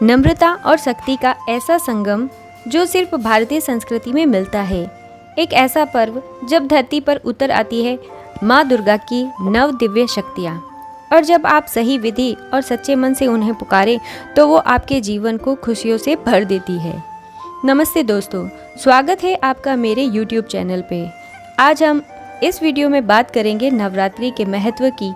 नम्रता और शक्ति का ऐसा संगम जो सिर्फ भारतीय संस्कृति में मिलता है। एक ऐसा पर्व जब धरती पर उतर आती है माँ दुर्गा की नव दिव्य शक्तियाँ, और जब आप सही विधि और सच्चे मन से उन्हें पुकारें तो वो आपके जीवन को खुशियों से भर देती है। नमस्ते दोस्तों, स्वागत है आपका मेरे YouTube चैनल पे। आज हम इस वीडियो में बात करेंगे नवरात्रि के महत्व की।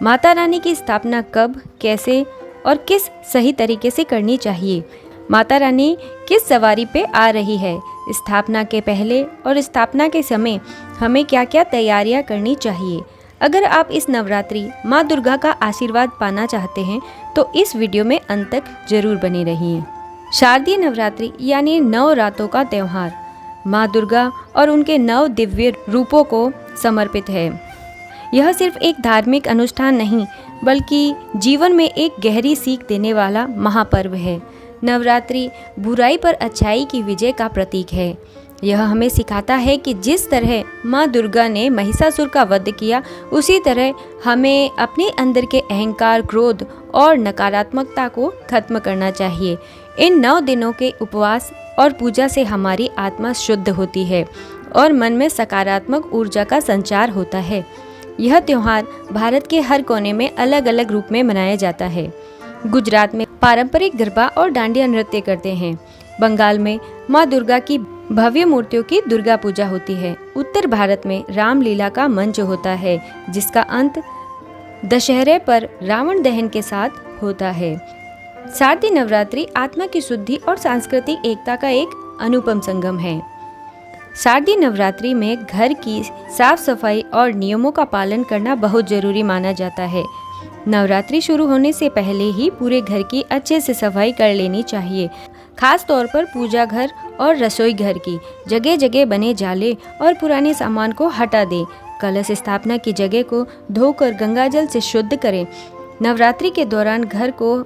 माता रानी की स्थापना कब, कैसे और किस सही तरीके से करनी चाहिए। माता रानी किस सवारी पे आ रही है, स्थापना के पहले और स्थापना के समय हमें क्या क्या तैयारियां करनी चाहिए। अगर आप इस नवरात्रि माँ दुर्गा का आशीर्वाद पाना चाहते हैं तो इस वीडियो में अंत तक जरूर बने रहिए। शारदीय नवरात्रि यानी 9 रातों का त्यौहार माँ दुर्गा और उनके 9 दिव्य रूपों को समर्पित है। यह सिर्फ एक धार्मिक अनुष्ठान नहीं बल्कि जीवन में एक गहरी सीख देने वाला महापर्व है। नवरात्रि बुराई पर अच्छाई की विजय का प्रतीक है। यह हमें सिखाता है कि जिस तरह माँ दुर्गा ने महिषासुर का वध किया, उसी तरह हमें अपने अंदर के अहंकार, क्रोध और नकारात्मकता को खत्म करना चाहिए। इन 9 दिनों के उपवास और पूजा से हमारी आत्मा शुद्ध होती है और मन में सकारात्मक ऊर्जा का संचार होता है। यह त्यौहार भारत के हर कोने में अलग अलग रूप में मनाया जाता है। गुजरात में पारंपरिक गरबा और डांडिया नृत्य करते हैं। बंगाल में माँ दुर्गा की भव्य मूर्तियों की दुर्गा पूजा होती है। उत्तर भारत में रामलीला का मंच होता है, जिसका अंत दशहरे पर रावण दहन के साथ होता है। शारदीय नवरात्रि आत्मा की शुद्धि और सांस्कृतिक एकता का एक अनुपम संगम है। शारदीय नवरात्रि में घर की साफ सफाई और नियमों का पालन करना बहुत जरूरी माना जाता है। नवरात्रि शुरू होने से पहले ही पूरे घर की अच्छे से सफाई कर लेनी चाहिए। खास तौर पर पूजा घर और रसोई घर की जगह जगह बने जाले और पुराने सामान को हटा दें। कलश स्थापना की जगह को धोकर गंगाजल से शुद्ध करें। नवरात्रि के दौरान घर को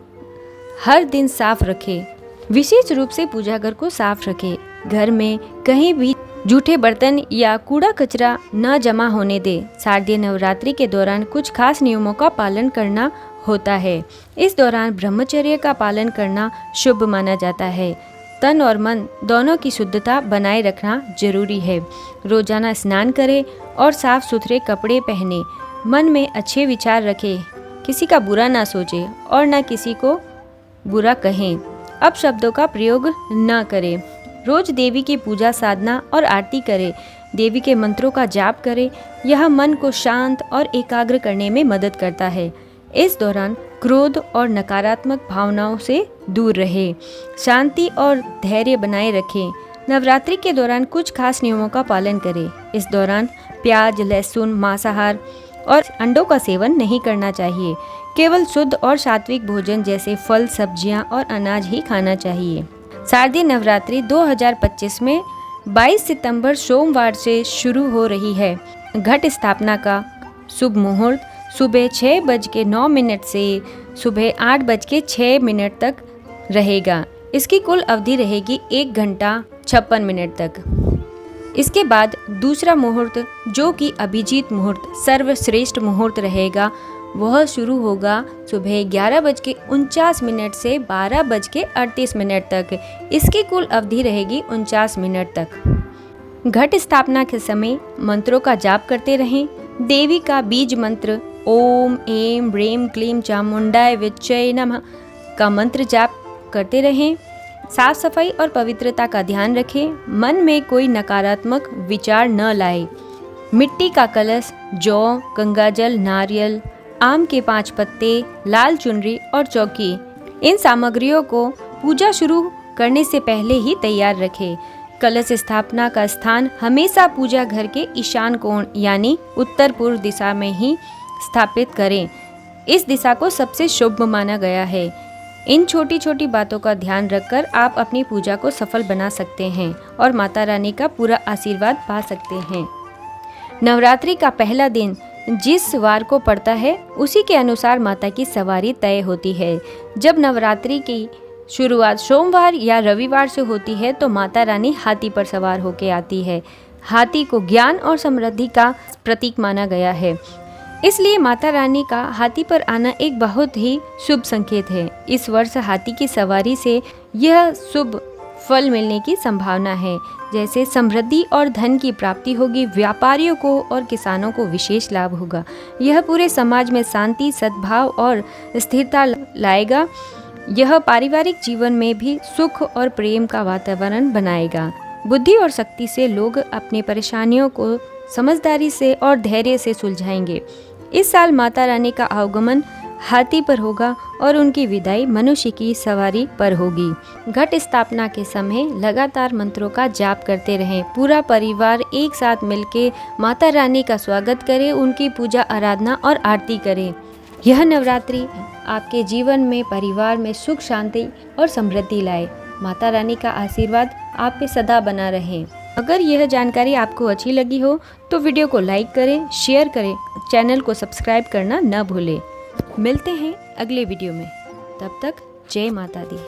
हर दिन साफ रखें। विशेष रूप से पूजा घर को साफ रखें। घर में कहीं भी जूठे बर्तन या कूड़ा कचरा न जमा होने दें। शारदीय नवरात्रि के दौरान कुछ खास नियमों का पालन करना होता है। इस दौरान ब्रह्मचर्य का पालन करना शुभ माना जाता है। तन और मन दोनों की शुद्धता बनाए रखना जरूरी है। रोजाना स्नान करें और साफ सुथरे कपड़े पहने। मन में अच्छे विचार रखें, किसी का बुरा ना सोचें और न किसी को बुरा कहें। अपशब्दों का प्रयोग न करें। रोज देवी की पूजा, साधना और आरती करें। देवी के मंत्रों का जाप करें। यह मन को शांत और एकाग्र करने में मदद करता है। इस दौरान क्रोध और नकारात्मक भावनाओं से दूर रहें। शांति और धैर्य बनाए रखें। नवरात्रि के दौरान कुछ खास नियमों का पालन करें। इस दौरान प्याज, लहसुन, मांसाहार और अंडों का सेवन नहीं करना चाहिए। केवल शुद्ध और सात्विक भोजन जैसे फल, सब्जियां और अनाज ही खाना चाहिए। शारदीय नवरात्रि 2025 में 22 सितंबर सोमवार से शुरू हो रही है। घट स्थापना का शुभ मुहूर्त सुबह 6:09 से सुबह 8:06 तक रहेगा। इसकी कुल अवधि रहेगी 1 घंटा 56 मिनट तक। इसके बाद दूसरा मुहूर्त, जो कि अभिजीत मुहूर्त, सर्वश्रेष्ठ मुहूर्त रहेगा, वह शुरू होगा सुबह 11:49 से 12:38 तक। इसकी कुल अवधि रहेगी 49 मिनट तक। घट स्थापना के समय मंत्रों का जाप करते रहें। देवी का बीज मंत्र ओम ऐं ह्रीं क्लीं चामुंडाय विच्चय नमः का मंत्र जाप करते रहें। साफ सफाई और पवित्रता का ध्यान रखें। मन में कोई नकारात्मक विचार न लाएं। मिट्टी का कलश, जौ, गंगाजल, नारियल, आम के 5 पत्ते, लाल चुनरी और चौकी, इन सामग्रियों को पूजा शुरू करने से पहले ही तैयार रखें। कलश स्थापना का स्थान हमेशा पूजा घर के ईशान कोण यानी उत्तर पूर्व दिशा में ही स्थापित करें। इस दिशा को सबसे शुभ माना गया है। इन छोटी छोटी बातों का ध्यान रखकर आप अपनी पूजा को सफल बना सकते हैं और माता रानी का पूरा आशीर्वाद पा सकते हैं। नवरात्रि का पहला दिन जिस वार को पड़ता है, उसी के अनुसार माता की सवारी तय होती है। जब नवरात्रि की शुरुआत सोमवार या रविवार से होती है तो माता रानी हाथी पर सवार होकर आती है। हाथी को ज्ञान और समृद्धि का प्रतीक माना गया है। इसलिए माता रानी का हाथी पर आना एक बहुत ही शुभ संकेत है। इस वर्ष हाथी की सवारी से यह शुभ फल मिलने की संभावना है, जैसे समृद्धि और धन की प्राप्ति होगी। व्यापारियों को और किसानों को विशेष लाभ होगा। यह पूरे समाज में शांति, सद्भाव और स्थिरता लाएगा। यह पारिवारिक जीवन में भी सुख और प्रेम का वातावरण बनाएगा। बुद्धि और शक्ति से लोग अपनी परेशानियों को समझदारी से और धैर्य से सुलझाएंगे। इस साल माता रानी का आगमन हाथी पर होगा और उनकी विदाई मनुष्य की सवारी पर होगी। घट स्थापना के समय लगातार मंत्रों का जाप करते रहें। पूरा परिवार एक साथ मिलकर माता रानी का स्वागत करे, उनकी पूजा आराधना और आरती करे। यह नवरात्रि आपके जीवन में, परिवार में सुख, शांति और समृद्धि लाए। माता रानी का आशीर्वाद आप पे सदा बना रहे। अगर यह जानकारी आपको अच्छी लगी हो तो वीडियो को लाइक करें, शेयर करें, चैनल को सब्सक्राइब करना न भूलें। मिलते हैं अगले वीडियो में। तब तक जय माता दी।